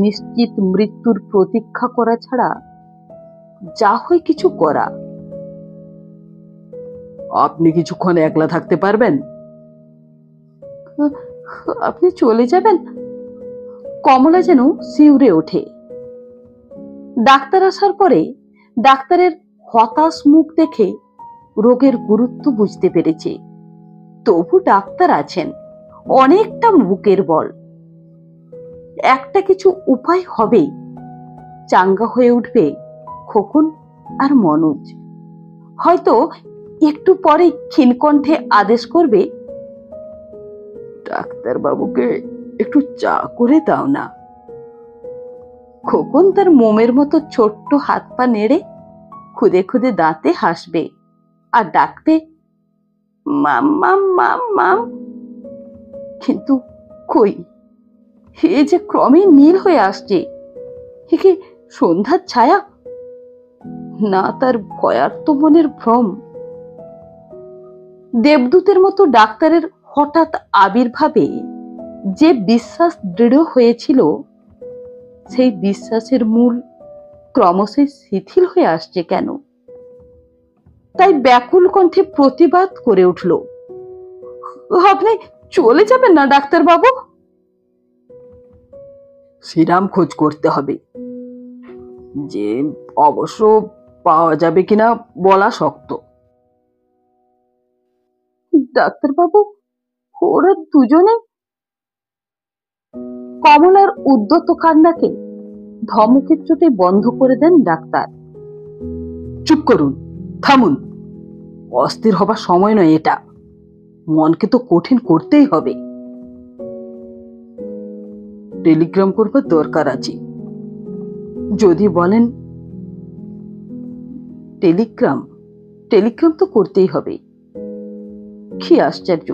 নিশ্চিত মৃত্যুর প্রতীক্ষা করা ছাড়া যা হয় কিছু করা। আপনি কিছুক্ষণ একলা থাকতে পারবেন? আপনি চলে যাবেন? কমলা যেন শিউরে ওঠে। ডাক্তার আসার পরে ডাক্তারের হতাশ মুখ দেখে রোগের গুরুত্ব বুঝতে পেরেছে। তবু ডাক্তার আছেন, অনেকটা বুকের বল। একটা কিছু উপায় হবেই। চাঙ্গা হয়ে উঠবে খোকন আর মনোজ। হয়তো একটু পরে ক্ষীণকণ্ঠে আদেশ করবে, ডাক্তার বাবুকে একটু চা করে দাও না। খোকন তার মোমের মতো ছোট্ট হাত পা নেড়ে খুদে খুদে দাঁতে হাসবে আর ডাকবে, মাম মাম মাম মাম। কিন্তু কই, হে যে ক্রমে নীল হয়ে আসছে। হে কি সন্ধ্যার ছায়া, না তার ভয়ার্ত মনের ভ্রম? দেবদূতের মতো ডাক্তারের হঠাৎ আবির্ভাবে যে বিশ্বাস দৃঢ় হয়েছিল, সেই বিশ্বাসের মূল ক্রমশই শিথিল হয়ে আসছে কেন? তাই ব্যাকুল কণ্ঠে প্রতিবাদ করে উঠল, আপনি চলে যাবেন না ডাক্তার বাবু? সিরাম খোঁজ করতে হবে। যে অবশ্য পাওয়া যাবে কিনা বলা শক্ত। ডাক্তারবাবু, ওরা দুজনে? কমলার উদ্যত কান্নাকে ধমকের চোটে বন্ধ করে দেন ডাক্তার। চুপ করুন, থামুন। অস্থির হবার সময় নয় এটা। মনকে তো কঠিন করতেই হবে। টেলিগ্রাম করবার দরকার আছে। যদি বলেন টেলিগ্রাম, টেলিগ্রাম তো করতেই হবে। কি আশ্চর্য,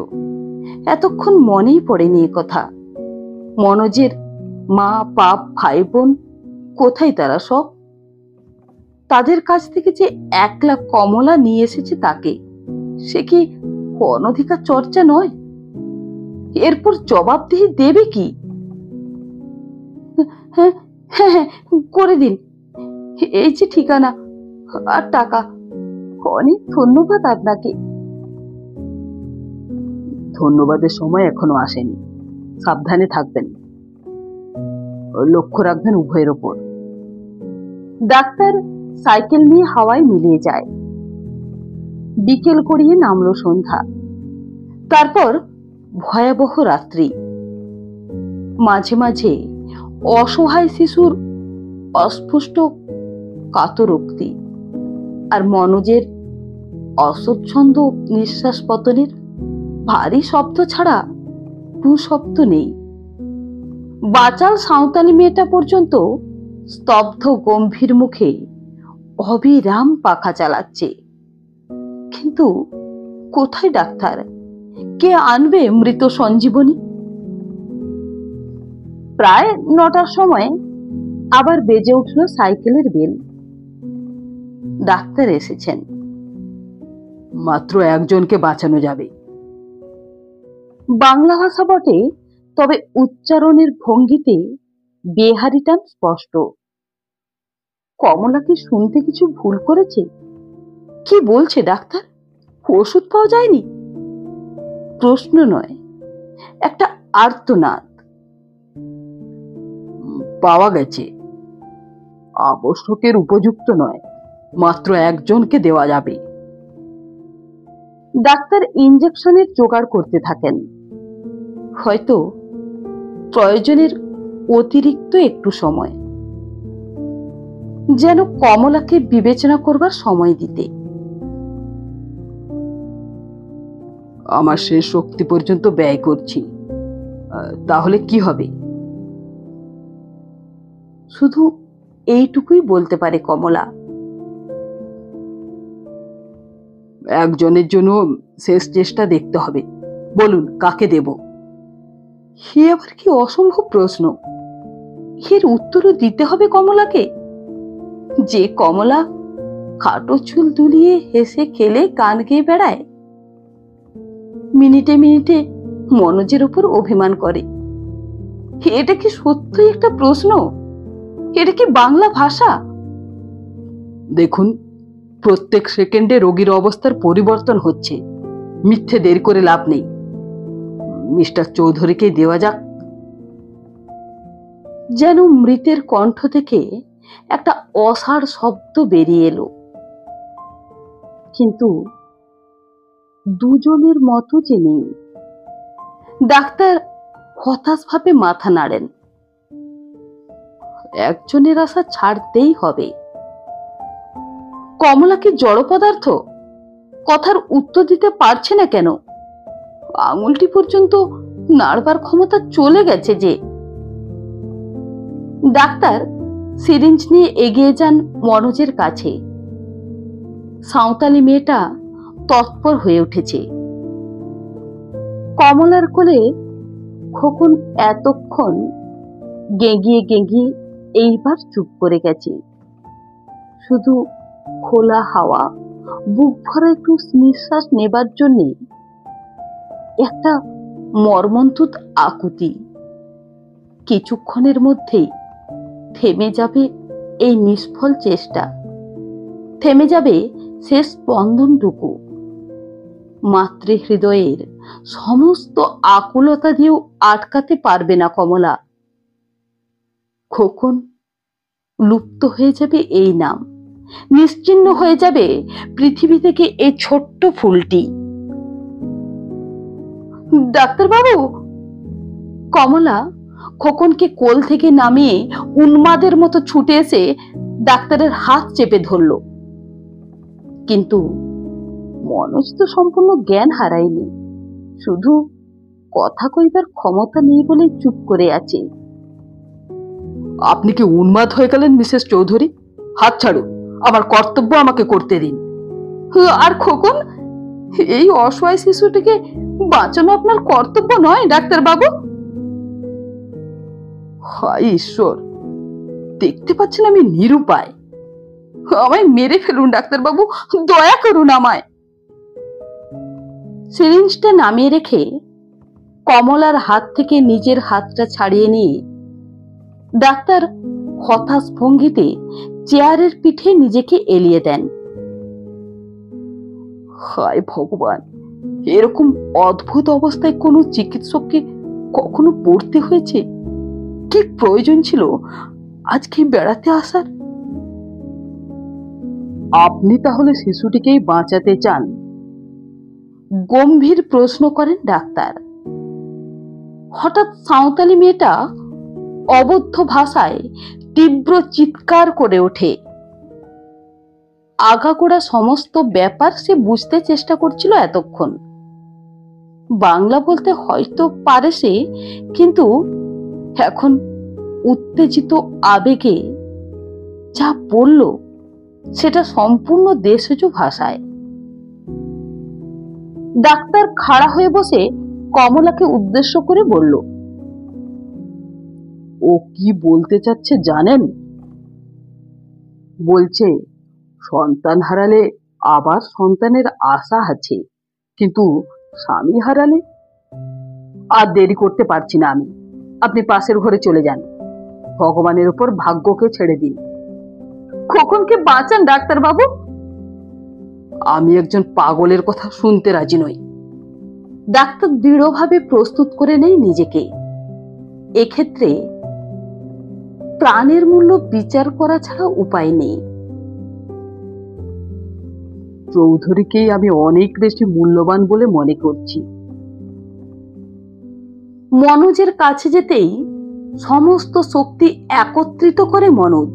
এতক্ষণ মনেই পড়েনি এ কথা। মনোজের মা, বাপ, ভাই বোন কোথায় তারা সব? তাদের কাছ থেকে যে 1 লাখ কমলা নিয়ে এসেছে তাকে, সে কি অনধিকার চর্চা নয়? এরপর জবাবদিহি দেবে কি? হ্যাঁ হ্যাঁ হ্যাঁ, করে দিন। এই যে ঠিকানা আর টাকা। অনেক ধন্যবাদ আপনাকে। ধন্যবাদের সময় এখনো আসেনি। সাবধানে থাকবেন, লক্ষ্য রাখবেন উভয়ের ওপর। ডাক্তার সাইকেল নিয়ে হাওয়ায় মিলিয়ে যায়। বিকেল গড়িয়ে নামলো সন্ধ্যা। তারপর ভয়াবহ রাত্রি। মাঝে মাঝে অসহায় শিশুর অস্পষ্ট কাতরোক্তি আর মনোজের অস্বচ্ছন্দ নিঃশ্বাস পতনের ভারী শব্দ ছাড়া টু শব্দ নেই। বাচাল সাঁওতালি মেয়েটা পর্যন্ত স্তব্ধ গম্ভীর মুখে অবিরাম পাখা চালাচ্ছে। কিন্তু কোথায় ডাক্তার? কে আনবে মৃত সঞ্জীবনী? প্রায় 9টার সময় আবার বেজে উঠল সাইকেলের বেল। ডাক্তার এসেছেন। মাত্র একজনকে বাঁচানো যাবে। বাংলা ভাষা বটে, তবে উচ্চারণের ভঙ্গিতে বেহারি টান স্পষ্ট। কমলা কি শুনতে কিছু ভুল করেছে? কি বলছে ডাক্তার? ওষুধ পাওয়া যায়নি? প্রশ্ন নয়, একটা আর্তনাদ। পাওয়া গেছে। আবশ্যকের উপযুক্ত নয়, মাত্র একজনকে দেওয়া যাবে। ডাক্তার ইঞ্জেকশনের জোগাড় করতে থাকেন। হয়তো প্রয়োজনের অতিরিক্ত একটু সময়, যেন কমলাকে বিবেচনা করবার সময় দিতে। আমার শেষ শক্তি পর্যন্ত ব্যয় করছি। তাহলে কি হবে? শুধু এইটুকুই বলতে পারে কমলা। একজনের জন্য শেষ চেষ্টা দেখতে হবে। বলুন কাকে দেব? সে আবার কি অসম্ভব প্রশ্ন! এর উত্তরও দিতে হবে কমলাকে। যে কমলা খাটো চুল দুলিয়ে হেসে খেলে গান গেয়ে বেড়ায়, মিনিটে মিনিটে মনোজের উপর অভিমান করে। এটা কি সত্যই একটা প্রশ্ন? এটা কি বাংলা ভাষা? দেখুন, প্রত্যেক সেকেন্ডে রোগীর অবস্থার পরিবর্তন হচ্ছে। মিথ্যে দেরি করে লাভ নেই। মিস্টার চৌধুরীকে দেওয়া যাক। যেন মৃতের কণ্ঠ থেকে একটা অসাড় শব্দ বেরিয়ে এলো। কিন্তু দুজনের মতো যে নেই। ডাক্তার হতাশ ভাবে মাথা নাড়েন। একজনের আশা ছাড়তেই হবে। কমলা কি জড় পদার্থ? কথার উত্তর দিতে পারছে না কেন? আঙুলটি পর্যন্ত নাড়বার ক্ষমতা চলে গেছে যে। ডাক্তার সিরিঞ্জ নিয়ে এগিয়ে যান মনোজের কাছে। সাঁওতালি মেয়েটা তৎপর হয়ে উঠেছে। কমলার কোলে খোকন এতক্ষণ গেঁগিয়ে গেঁগিয়ে এইবার চুপ করে গেছে। শুধু খোলা হাওয়া, বুক ভরা একটু নিঃশ্বাস নেবার জন্য একটা মর্মন্তুদ আকুতি। কিছুক্ষণের মধ্যেই থেমে যাবে এই নিষ্ফল চেষ্টা, থেমে যাবে শেষ স্পন্দনটুকু। মাতৃহৃদয়ের সমস্ত আকুলতা দিয়েও আটকাতে পারবে না কমলা। খোকন লুপ্ত হয়ে যাবে এই নাম, নিশ্চিহ্ন হয়ে যাবে পৃথিবী থেকে এই ছোট্ট ফুলটি। ডাক্তারবাবু! কমলা খোকনকে কোল থেকে নামিয়ে উন্মাদের মতো ছুটে এসে ডাক্তারের হাত চেপে ধরল। কিন্তু মনোজ তো সম্পূর্ণ জ্ঞান হারায়নি, শুধু কথা কইবার ক্ষমতা নেই বলে চুপ করে আছে। আপনি কি উন্মাদ হয়ে গেলেন মিসেস চৌধুরী? হাত ছাড়ুন, আমার কর্তব্য আমাকে করতে দিন। আর খোকন, এই অসহায় শিশুটিকে বাঁচানো আপনার কর্তব্য নয় ডাক্তারবাবু? হায় ঈশ্বর, দেখতে পাচ্ছেন আমি নিরুপায়। আমায় মেরে ফেলুন ডাক্তারবাবু, দয়া করুন আমায়। সিরিঞ্জটা নামিয়ে রেখে কমলার হাত থেকে নিজের হাতটা ছাড়িয়ে নিয়ে ডাক্তার হতাশ ভঙ্গিতে চেয়ারের পিঠে নিজেকে এলিয়ে দেন। হায় ভগবান, এরকম অদ্ভুত অবস্থায় কোনো চিকিৎসককে কখনো পড়তে হয়েছে? কি প্রয়োজন ছিল আজকে বেড়াতে আসার? আপনি তাহলে শিশুটিকেই বাঁচাতে চান? গম্ভীর প্রশ্ন করেন ডাক্তার। হঠাৎ সাঁওতালি মেয়েটা অবদ্ধ ভাষায় তীব্র চিৎকার করে ওঠে। আগাগোড়া সমস্ত ব্যাপার সে বুঝতে চেষ্টা করছিল এতক্ষণ। বাংলা বলতে হয়তো পারে সে, কিন্তু এখন উত্তেজিত আবেগে যা বলল সেটা সম্পূর্ণ দেশজ ভাষায়। ডাক্তার খাড়া হয়ে বসে কমলাকে উদ্দেশ্য করে বলল, ও কি বলতে চাচ্ছে জানেন? বলছে সন্তান হারালে আবার সন্তানের আশা আছে, কিন্তু স্বামী হারালে আর দেরি করতে পারছি না আমি। আপনি পাশের ঘরে চলে যান, ভগবানের উপর ভাগ্যকে ছেড়ে দিন। খোকনকে বাঁচান ডাক্তারবাবু। আমি একজন পাগলের কথা শুনতে রাজি নই। ডাক্তার দৃঢ়ভাবে প্রস্তুত করে নেই নিজেকে। এক্ষেত্রে প্রাণের মূল্য বিচার করা ছাড়া উপায় নেই। চৌধুরীকেই আমি অনেক বেশি মূল্যবান বলে মনে করছি। মনোজের কাছে যেতেই সমস্ত শক্তি একত্রিত করে মনোজ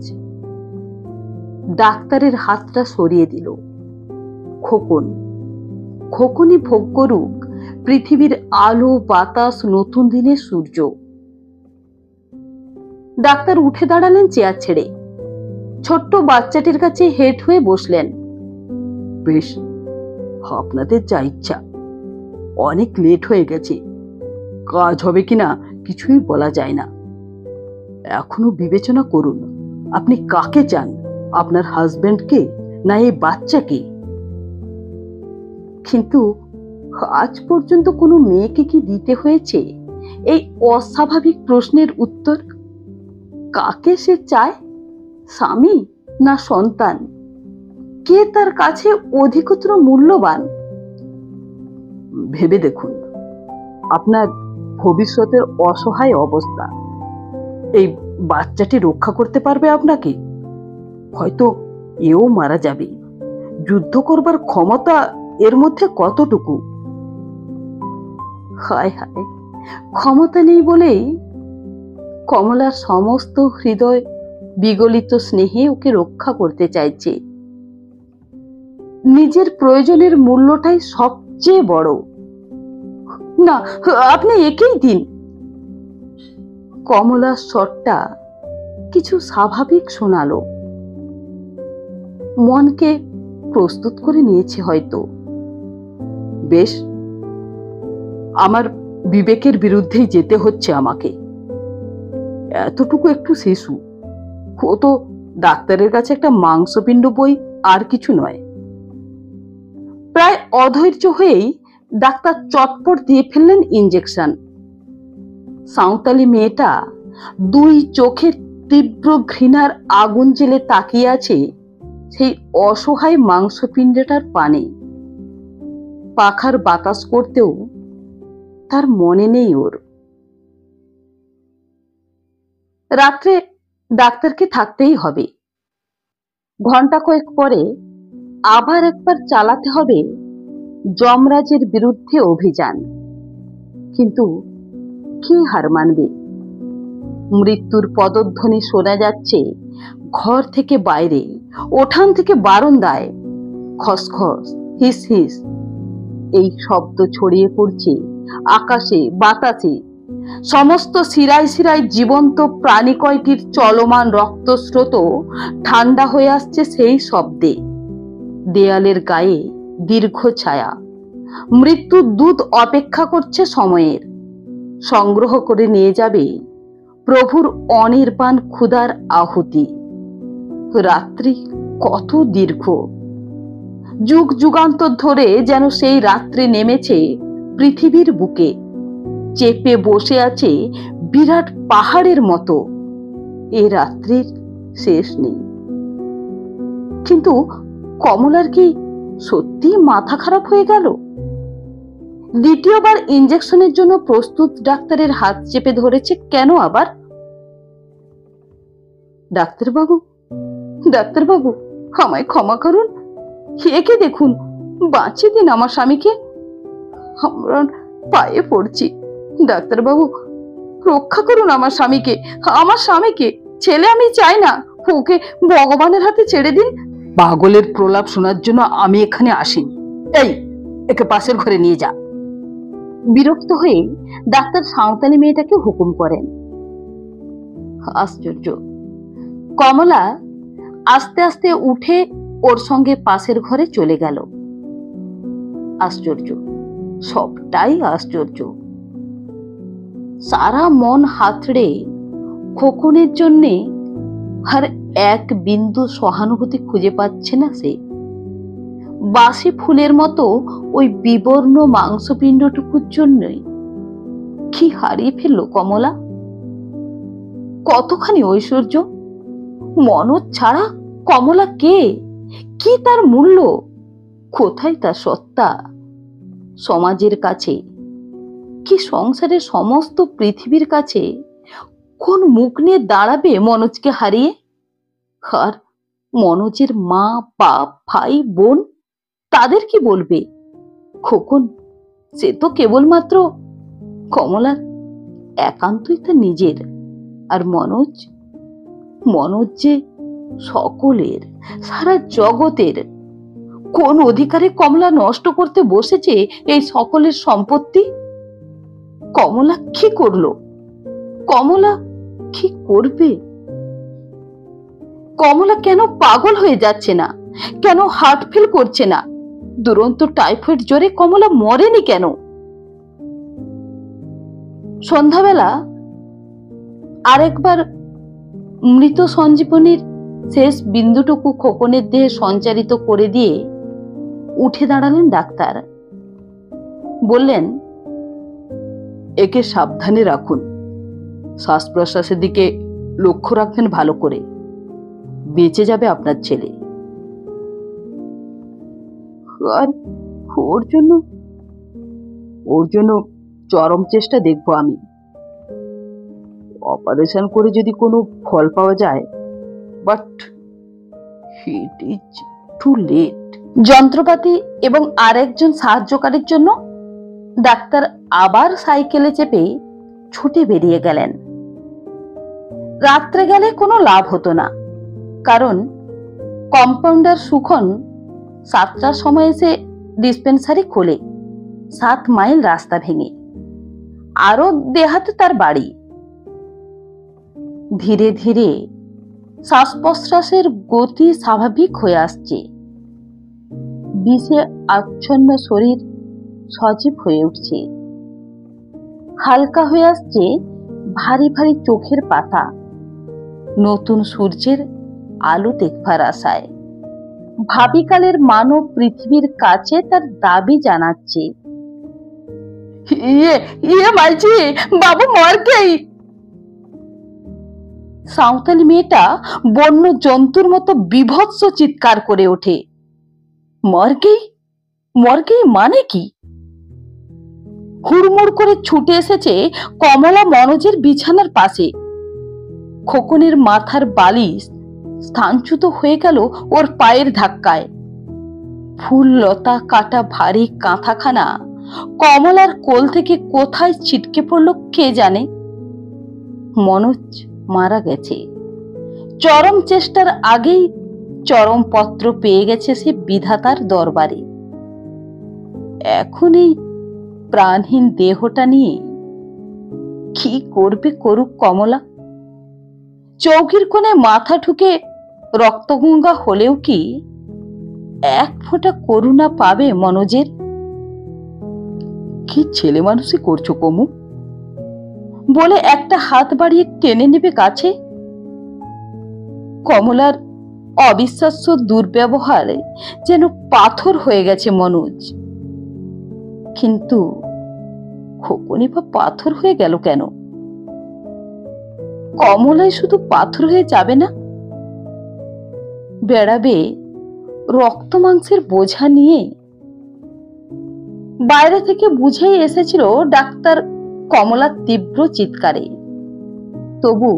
ডাক্তারের হাতটা সরিয়ে দিল। খোকনই ভোগ করুক পৃথিবীর আলো বাতাস, নতুন দিনের সূর্য। ডাক্তার উঠে দাঁড়ালেন চেয়ার ছেড়ে, ছোট্ট বাচ্চাটির কাছে হেঁট হয়ে বসলেন। বেশ, আপনাদের যা ইচ্ছা। অনেক লেট হয়ে গেছে, কাজ হবে কিনা কিছুই বলা যায় না। এখনো বিবেচনা করুন, আপনি কাকে চান? আপনার হাজবেন্ডকে না এই বাচ্চাকে? কিন্তু আজ পর্যন্ত কোনো মেয়েকে কি দিতে হয়েছে এই অস্বাভাবিক প্রশ্নের উত্তর? কাকে সে চায়, স্বামী না সন্তান? কে তার কাছে অধিকতর মূল্যবান? ভেবে দেখুন, আপনার ভবিষ্যতের অসহায় অবস্থা। এই বাচ্চাটি রক্ষা করতে পারবে আপনাকে? হয়তো এও মারা যাবে। যুদ্ধ করবার ক্ষমতা এর মধ্যে কতটুকু? হায় হায়, ক্ষমতা নেই বলেই কমলার সমস্ত হৃদয় বিগলিত স্নেহে ওকে রক্ষা করতে চাইছে। নিজের প্রয়োজনের মূল্যটাই সবচেয়ে বড়। না, আপনি একেই দিন। কমলার স্বরটা কিছু স্বাভাবিক শোনালো। মনকে প্রস্তুত করে নিয়েছে হয়তো। বেশ, আমার বিবেকের বিরুদ্ধেই যেতে হচ্ছে আমাকে। এতটুকু একটু শিশু, ও তো ডাক্তারের কাছে একটা মাংসপিণ্ড বই, আর কিছু নয়। প্রায় অধৈর্য হয়েই ডাক্তার চটপট দিয়ে ফেললেন ইঞ্জেকশন। সাঁওতালি মেয়েটা দুই চোখে তীব্র ঘৃণার আগুন জেলে তাকিয়ে আছে সেই অসহায় মাংসপিণ্ডটার পানে। পাখার বাতাস করতেও তার মনে নেই ওর। রাত্রে ডাক্তারকে থাকতেই হবে। ঘন্টা কয়েক পরে আবার একবার চালাতে হবে যমরাজের বিরুদ্ধে অভিযান। কিন্তু কে হার মানবে? মৃত্যুর পদধ্বনি শোনা যাচ্ছে ঘর থেকে বাইরে, উঠান থেকে বারান্দায়। খসখস, হিস হিস এই শব্দ ছড়িয়ে পড়ছে আকাশে, বাতাসে। সমস্ত শিরায় শিরায় জীবন্ত প্রাণী কয়টির চলমান রক্তস্রোত ঠান্ডা হয়ে আসছে সেই শব্দে। দেয়ালের গায়ে দীর্ঘ ছায়া। মৃত্যুর দূত অপেক্ষা করছে সময়ের। সংগ্রহ করে নিয়ে যাবে প্রভুর অনির্বাণ ক্ষুধার আহুতি। রাত্রি কত দীর্ঘ! যুগ যুগান্তর ধরে যেন সেই রাত্রি নেমেছে পৃথিবীর বুকে, চেপে বসে আছে বিরাট পাহাড়ের মতো। এ রাত্রির শেষ নেই। কিন্তু কমলার কি সত্যি মাথা খারাপ হয়ে গেল? দ্বিতীয়বার ইঞ্জেকশনের জন্য প্রস্তুত ডাক্তারের হাত চেপে ধরেছে কেন আবার? ডাক্তারবাবু, ডাক্তারবাবু, আমায় ক্ষমা করুন। একে দেখুন, বাঁচিয়ে দিন আমার স্বামীকে। আমরা পায়ে পড়ছি, ডাক্তারবাবু, রক্ষা করুন আমার স্বামীকে। আমার স্বামীকে ছেলে আমি চাই না, ওকে ভগবানের হাতে ছেড়ে দিন। পাগলের প্রলাপ শোনার জন্য আমি এখানে আসিনি। এই, একে পাশের ঘরে নিয়ে যা। বিরক্ত হয়ে ডাক্তার সাঁওতালি মেয়েটাকে হুকুম করেন। আশ্চর্য! কমলা আস্তে আস্তে উঠে ওর সঙ্গে পাশের ঘরে চলে গেল। আশ্চর্য, সবটাই আশ্চর্য। সারা মন হাতড়ে খোকনের জন্যে আর এক বিন্দু সহানুভূতি খুঁজে পাচ্ছে না সে। বাসি ফুলের মতো ওই বিবর্ণ মাংসপিণ্ডটুকুর জন্যই কি হারিয়ে ফেললো কমলা! কতখানি ঐশ্বর্য! মনোজ ছাড়া কমলা কে? কি তার মূল্য? কোথায় তার সত্তা? সমাজের কাছে কি সংসারের সমস্ত পৃথিবীর কাছে কোন মুখ নিয়ে দাঁড়াবে মনোজকে হারিয়ে? আর মনোজের মা, বাপ, ভাই, বোন, তাদের কি বলবে? খোকন সে তো কেবলমাত্র কমলার একান্তই তার নিজের। আর মনোজ, মনোজ যে সকলের, সারা জগতের। কোন অধিকারে কমলা নষ্ট করতে বসেছে এই সকলের সম্পত্তি? কমলা কি করলো? কমলা কি করবে? কমলা কেন পাগল হয়ে যাচ্ছে না? কেন হার্ট ফেল করছে না? দুরন্ত টাইফয়েড জ্বরে কমলা মরেনি কেন? সন্ধ্যাবেলা আরেকবার মৃত সঞ্জীবনীর শেষ বিন্দুটুকু খোকনের দেহে সঞ্চারিত করে দিয়ে উঠে দাঁড়ালেন ডাক্তার। বললেন, একে সাবধানে রাখুন, শ্বাস প্রশ্বাসের দিকে লক্ষ্য রাখবেন ভালো করে। বেঁচে যাবে আপনার ছেলে। আর ওর জন্য চরম চেষ্টা দেখবো আমি। অপারেশন করে যদি কোনো ফল পাওয়া যায়, but it is too late. যন্ত্রপাতি এবং আরেকজন সাহায্যকারীর জন্য ডাক্তার আবার সাইকেলে চেপে ছুটে বেরিয়ে গেলেন। রাত্রে গেলে কোনো লাভ হতো না, কারণ কম্পাউন্ডার সুখন 7টার সময় এসে ডিসপেন্সারি খোলে 7 মাইল রাস্তা ভেঙে। আরো দেহাতে তার বাড়ি। ধীরে ধীরে শ্বাস প্রশ্বাসের গতি স্বাভাবিক হয়ে আসছে। বিষে আচ্ছন্ন শরীর সজীব হয়ে উঠছে। হালকা হয়ে আসছে ভারী ভারী চোখের পাতা, নতুন সূর্যের আলো দেখবার আশায়। ভাবিকালের মানব পৃথিবীর কাছে তার দাবি জানাচ্ছে, ইয়ে মাইজি, বাবু মর গেই। সাঁওতালি মেয়েটা বন্য জন্তুর মতো বিভৎস চিৎকার করে ওঠে। মর গেই? মর গেই মানে কি? হুড়মুড় করে ছুটে এসেছে কমলা মনোজের বিছানার পাশে। খোকনের মাথার বালিশ স্থানচ্যুত হয়ে গেল ওর পায়ের ধাক্কায়। ফুল লতা কাটা ভারী কাঁথাখানা কমলার কোল থেকে কোথায় ছিটকে পড়ল কে জানে। মনোজ মারা গেছে। চরম চেষ্টার আগেই চরম পত্র পেয়ে গেছে সে বিধাতার দরবারে। এখন এই প্রাণহীন দেহটা নিয়ে কি করবে করুক কমলা। চৌকির কোণে মাথা ঠুকে রক্তগঙ্গা হলেও কি এক ফোঁটা করুণা পাবে মনোজের? কি ছেলে মানুষই করছো কমু, বলে একটা হাত বাড়িয়ে টেনে নেবে কাছে। কমলার অবিশ্বাস্য দুর্ব্যবহারে যেন পাথর হয়ে গেছে মনোজ। কিন্তু খোকনই বা পাথর হয়ে গেল কেন? কমলাই শুধু পাথর হয়ে যাবে না, বেড়াবে রক্ত মাংসের বোঝা নিয়ে। বাইরে থেকে বুঝেই এসেছিল ডাক্তার কমলার তীব্র চিৎকারে। তবু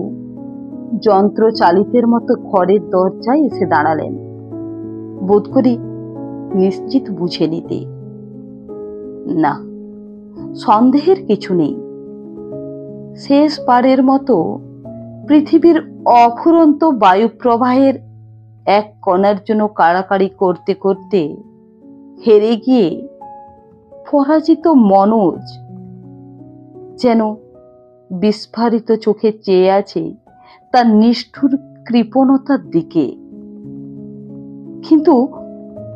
যন্ত্র চালিতের মতো ঘরের দরজায় এসে দাঁড়ালেন, বোধ করি নিশ্চিত বুঝে নিতে। না, সন্দেহের কিছু নেই। শেষবারের মতো পৃথিবীর অফুরন্ত বায়ু প্রবাহের এক কণার জন্য কাড়াকাড়ি করতে করতে হেরে গিয়ে পরাজিত মনোজ যেন বিস্ফারিত চোখে চেয়ে আছে তার নিষ্ঠুর কৃপণতার দিকে। কিন্তু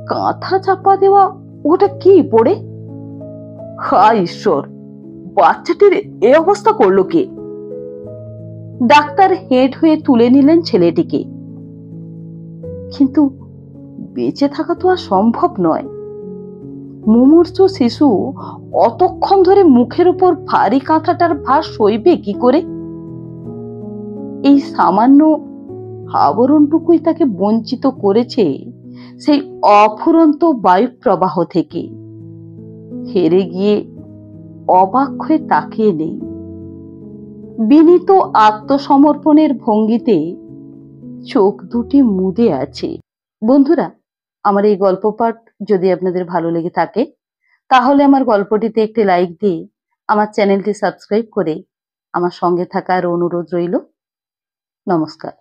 কাঁথা চাপা দেওয়া ওটা কি পড়ে? হায় ঈশ্বর, বাচ্চাটির এ অবস্থা করলো কে? ডাক্তার হেড হয়ে তুলে নিলেন ছেলেটিকে। কিন্তু বেঁচে থাকা তো আর সম্ভব নয়। মুমূর্ষ শিশু অতক্ষণ ধরে মুখের উপর ভারী কাঁথাটার ভার সইবে কি করে? এই সামান্য আবরণটুকুই তাকে বঞ্চিত করেছে সেই অফুরন্ত বায়ু প্রবাহ থেকে। হেরে গিয়ে অবাক হয়ে তাকিয়ে নেই, বিনীত আত্মসমর্পণের ভঙ্গিতে চোখ দুটি মুদে আছে। বন্ধুরা, আমার এই গল্প পাঠ যদি আপনাদের ভালো লেগে থাকে তাহলে আমার গল্পটিতে একটি লাইক দিয়ে আমার চ্যানেলটি সাবস্ক্রাইব করে আমার সঙ্গে থাকার অনুরোধ রইল। নমস্কার।